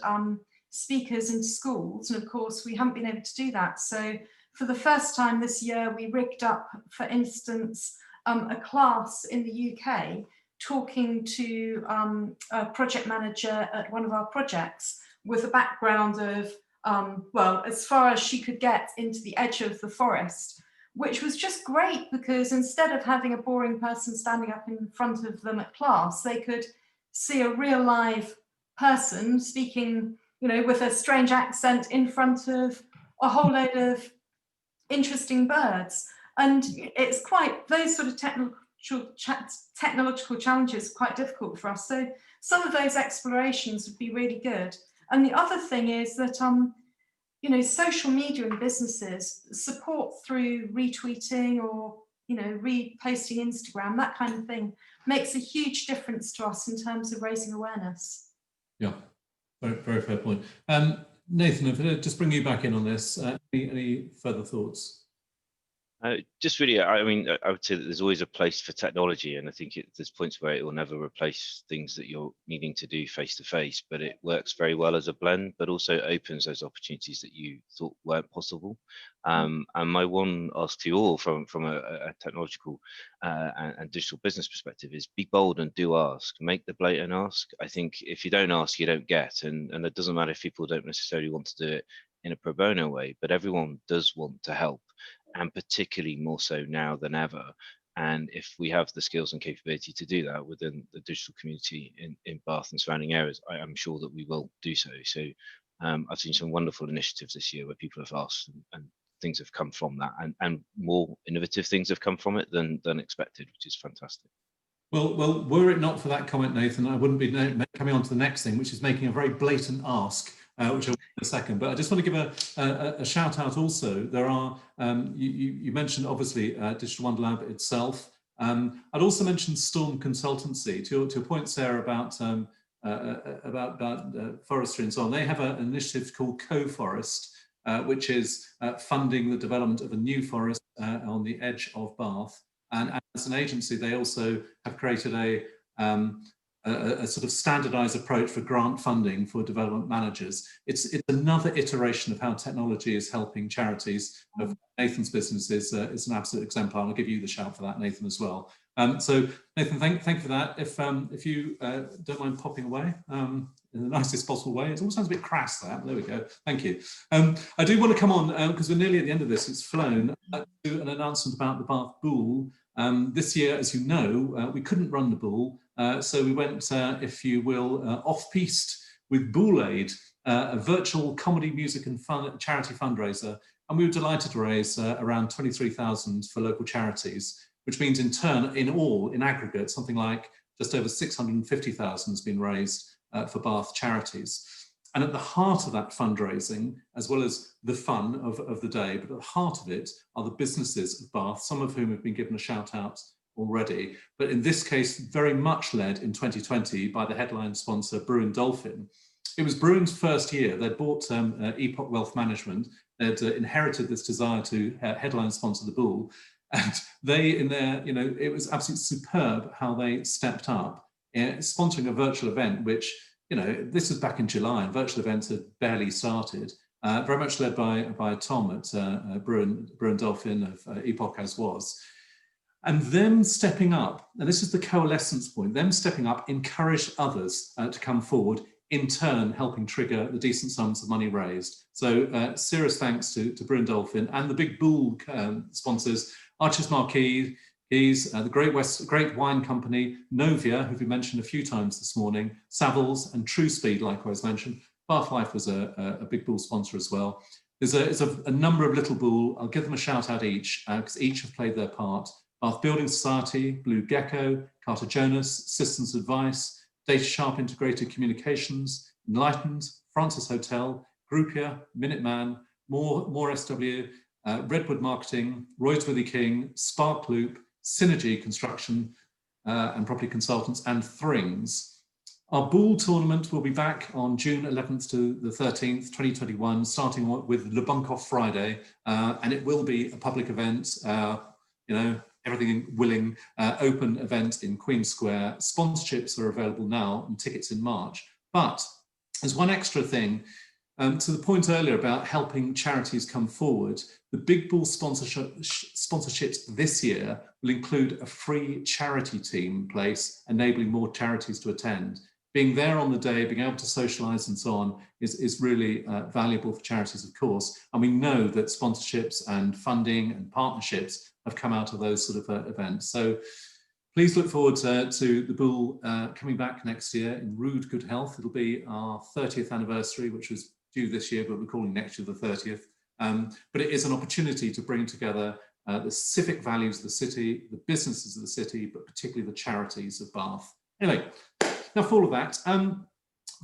speakers into schools, and of course we haven't been able to do that. So for the first time this year, we rigged up, for instance, a class in the UK talking to a project manager at one of our projects with a background of, well, as far as she could get into the edge of the forest, which was just great, because instead of having a boring person standing up in front of them at class, they could see a real live person speaking, you know, with a strange accent in front of a whole load of interesting birds. And it's quite, those sort of technological challenges are quite difficult for us. So some of those explorations would be really good. And the other thing is that, you know, social media and businesses support through retweeting or, you know, reposting Instagram, that kind of thing makes a huge difference to us in terms of raising awareness. Yeah, very, very fair point. Nathan, if I just bring you back in on this, any further thoughts? Just really, I mean, I would say that there's always a place for technology, and I think there's points where it will never replace things that you're needing to do face to face, but it works very well as a blend, but also opens those opportunities that you thought weren't possible. And my one ask to you all from a technological and digital business perspective is be bold and do ask, make the blatant ask. I think if you don't ask, you don't get, and it doesn't matter if people don't necessarily want to do it in a pro bono way, but everyone does want to help, and particularly more so now than ever. And if we have the skills and capability to do that within the digital community in Bath and surrounding areas, I am sure that we will do so. So I've seen some wonderful initiatives this year where people have asked, and things have come from that, and more innovative things have come from it than expected, which is fantastic. Well, were it not for that comment, Nathan, I wouldn't be coming on to the next thing, which is making a very blatant ask, which I'll do in a second. But I just want to give a shout out also. There are, you mentioned obviously Digital Wonder Lab itself. I'd also mention Storm Consultancy. To your point, Sarah, about forestry and so on. They have an initiative called Co-Forest, which is funding the development of a new forest on the edge of Bath. And as an agency, they also have created a sort of standardized approach for grant funding for development managers. It's another iteration of how technology is helping charities. Nathan's business is an absolute exemplar, and I'll give you the shout for that, Nathan, as well. So Nathan, thank you for that. If you don't mind popping away in the nicest possible way. It all sounds a bit crass, that. There we go. Thank you. I do want to come on, because we're nearly at the end of this, it's flown, to an announcement about the Bath Bull. This year, as you know, we couldn't run the Bull, so we went, if you will, off-piste with Bull Aid, a virtual comedy, music and fun charity fundraiser, and we were delighted to raise around 23,000 for local charities, which means in turn, in aggregate, something like just over 650,000 has been raised for Bath charities. And at the heart of that fundraising, as well as the fun of the day, but at the heart of it are the businesses of Bath, some of whom have been given a shout out already, but in this case, very much led in 2020 by the headline sponsor, Bruin Dolphin. It was Bruin's first year. They'd bought Epoch Wealth Management. They'd inherited this desire to headline sponsor the Bull. And they, in their, it was absolutely superb how they stepped up, sponsoring a virtual event, which, this was back in July, and virtual events had barely started, very much led by Tom at Bruin Dolphin of Epoch as was. And them stepping up, and this is the coalescence point, them stepping up encouraged others to come forward, in turn helping trigger the decent sums of money raised. So serious thanks to Bruin Dolphin and the big Bull sponsors, Archer's Marquee, the Great Wine Company, Novia, who we mentioned a few times this morning, Savills and True Speed, likewise mentioned. Bath Life was a big Bull sponsor as well. There's a number of little Bull. I'll give them a shout out each, because each have played their part. Bath Building Society, Blue Gecko, Carter Jonas, Systems Advice, Data Sharp Integrated Communications, Enlightened, Francis Hotel, Groupia, Minuteman, More SW, Redwood Marketing, Roysworthy King, Spark Loop, Synergy Construction and Property Consultants, and Thrings. Our Bull tournament will be back on June 11th to the 13th, 2021, starting with Le Bunkoff Friday, and it will be a public event, everything willing, open event in Queen Square. Sponsorships are available now and tickets in March. But there's one extra thing. To the point earlier about helping charities come forward, the Big Bull sponsorships this year will include a free charity team in place, enabling more charities to attend. Being there on the day, being able to socialise and so on is really valuable for charities, of course. And we know that sponsorships and funding and partnerships have come out of those sort of events. So please look forward to the Bull coming back next year in rude good health. It'll be our 30th anniversary, which was due this year, but we're calling next year the 30th. But it is an opportunity to bring together the civic values of the city, the businesses of the city, but particularly the charities of Bath. Anyway, now for all of that,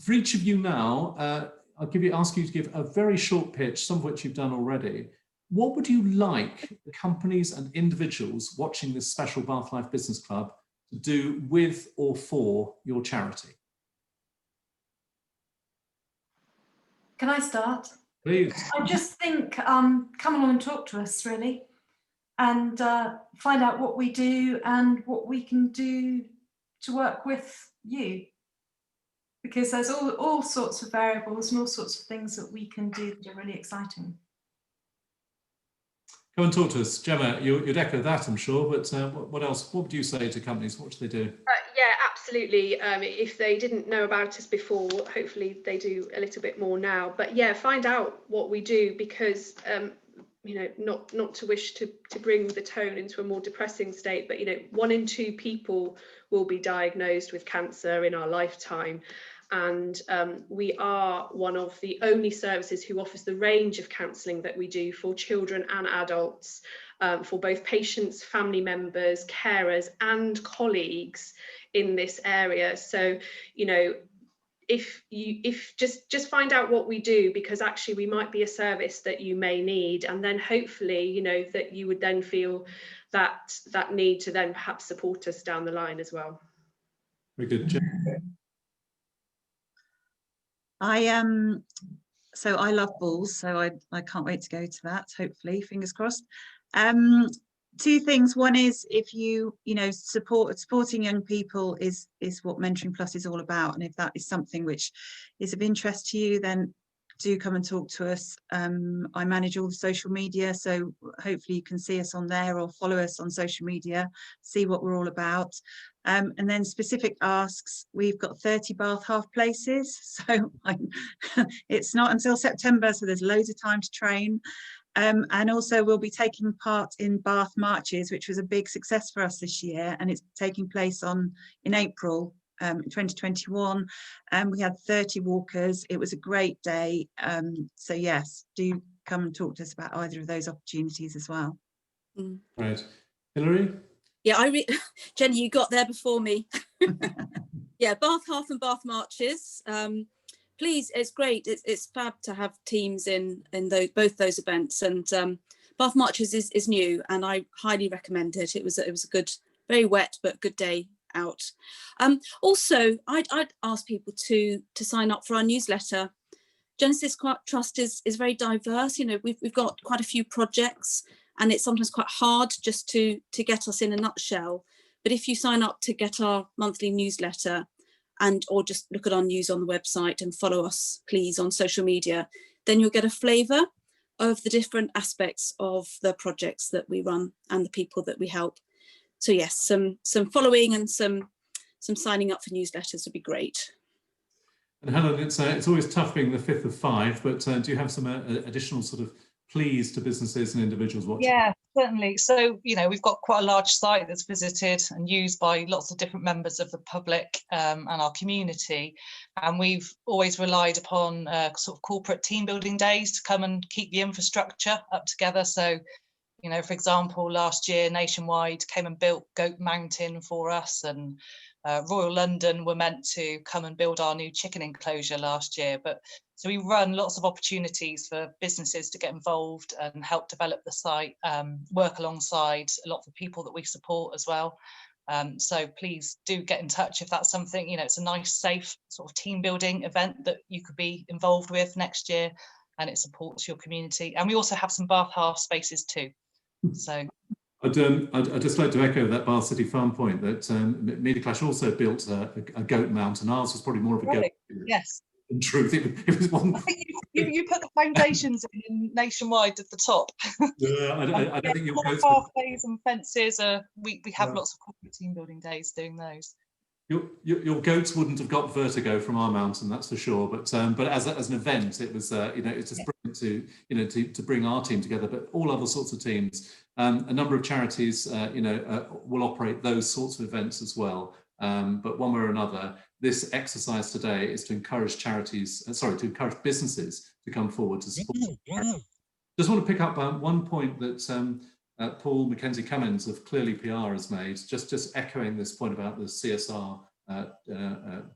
for each of you now, I'll ask you to give a very short pitch, some of which you've done already. What would you like the companies and individuals watching this special Bath Life Business Club to do with or for your charity? Can I start? Please. I just think, come along and talk to us, really. and find out what we do and what we can do to work with you. Because there's all sorts of variables and all sorts of things that we can do that are really exciting. Come and talk to us. Gemma, you'd echo that, I'm sure, but what else? What would you say to companies? What do they do? Yeah, absolutely. If they didn't know about us before, hopefully they do a little bit more now. But yeah, find out what we do, because you know, not to wish to bring the tone into a more depressing state, but you know, 1 in 2 people will be diagnosed with cancer in our lifetime. And we are one of the only services who offers the range of counselling that we do for children and adults, for both patients, family members, carers and colleagues in this area. So, you know, if just find out what we do, because actually we might be a service that you may need, and then hopefully, you know, that you would then feel that need to then perhaps support us down the line as well. Very good. So I love balls, so I can't wait to go to that, hopefully, fingers crossed. 2 things. One is, if you know, supporting young people is what Mentoring Plus is all about, and if that is something which is of interest to you, then do come and talk to us. I manage all the social media, so hopefully you can see us on there or follow us on social media, see what we're all about. And then specific asks, we've got 30 Bath half places, so it's not until September, so there's loads of time to train. And also we'll be taking part in Bath Marches, which was a big success for us this year, and it's taking place in April 2021. We had 30 walkers. It was a great day. So yes, do come and talk to us about either of those opportunities as well. Right. Hilary? Yeah, Jenny, you got there before me. Yeah, Bath Half and Bath Marches. Please, it's great. It's fab to have teams in both those events. And Bath Marches is new, and I highly recommend it. It was a good, very wet but good day out. Also, I'd ask people to sign up for our newsletter. Genesis Trust is very diverse. You know, we've got quite a few projects, and it's sometimes quite hard just to get us in a nutshell. But if you sign up to get our monthly newsletter, or just look at our news on the website and follow us, please, on social media, then you'll get a flavour of the different aspects of the projects that we run and the people that we help. So yes, some following and some signing up for newsletters would be great. And Helen, it's always tough being the 5th of 5, but do you have some additional sort of pleas to businesses and individuals watching? Yeah, certainly. So, you know, we've got quite a large site that's visited and used by lots of different members of the public and our community. And we've always relied upon sort of corporate team building days to come and keep the infrastructure up together. So, you know, for example, last year Nationwide came and built Goat Mountain for us, and Royal London were meant to come and build our new chicken enclosure last year. But so we run lots of opportunities for businesses to get involved and help develop the site, work alongside a lot of the people that we support as well. So please do get in touch if that's something, you know, it's a nice, safe sort of team building event that you could be involved with next year, and it supports your community. And we also have some Bath half spaces too. So I'd just like to echo that Bath City Farm point that Media Clash also built a goat mount, and ours was probably more of a goat. Yes. In truth, it was one. I think you put the foundations in Nationwide at the top. Yeah, I don't think you'll go. Pathways and fences we have lots of corporate team building days doing those. Your goats wouldn't have got vertigo from our mountain, that's for sure. But as an event, it was you know, it's just brilliant to bring our team together, but all other sorts of teams. A number of charities will operate those sorts of events as well. But one way or another, this exercise today is to encourage encourage businesses to come forward to support. Just want to pick up one point that Paul Mackenzie Cummins of Clearly PR has made, just echoing this point about the CSR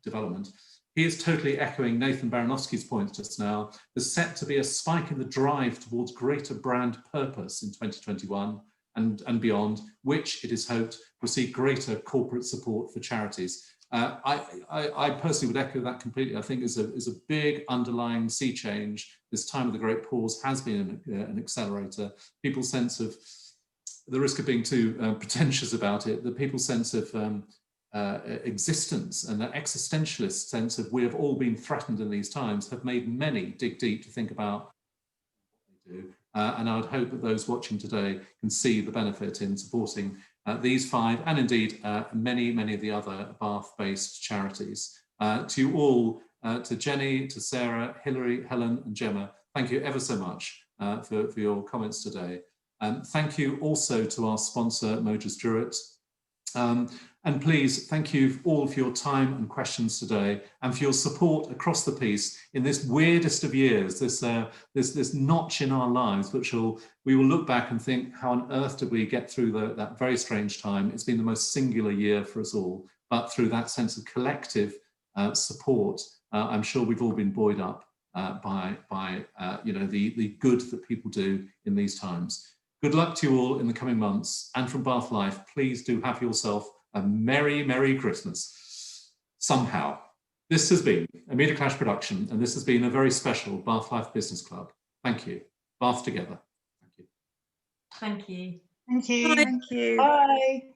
development. He is totally echoing Nathan Baranowski's point just now. There's set to be a spike in the drive towards greater brand purpose in 2021 and beyond, which it is hoped will see greater corporate support for charities. I personally would echo that completely. I think is a big underlying sea change. This time of the great pause has been an accelerator. People's sense of the risk of being too pretentious about it, the people's sense of existence and the existentialist sense of we have all been threatened in these times have made many dig deep to think about what they do. And I would hope that those watching today can see the benefit in supporting these 5 and indeed many of the other Bath-based charities. To you all, to Jenny, to Sarah, Hilary, Helen and Gemma, thank you ever so much for your comments today. Thank you also to our sponsor, Mojas Druitt. And please, thank you all for your time and questions today and for your support across the piece in this weirdest of years, this notch in our lives, which we will look back and think, how on earth did we get through that very strange time? It's been the most singular year for us all, but through that sense of collective support, I'm sure we've all been buoyed up by you know, the good that people do in these times. Good luck to you all in the coming months, and from Bath Life, please do have yourself a merry Christmas somehow. This has been a Media Clash production, and this has been a very special Bath Life Business Club. Thank you. Bath together. Thank you. Thank you. Thank you. Bye. Thank you. Bye.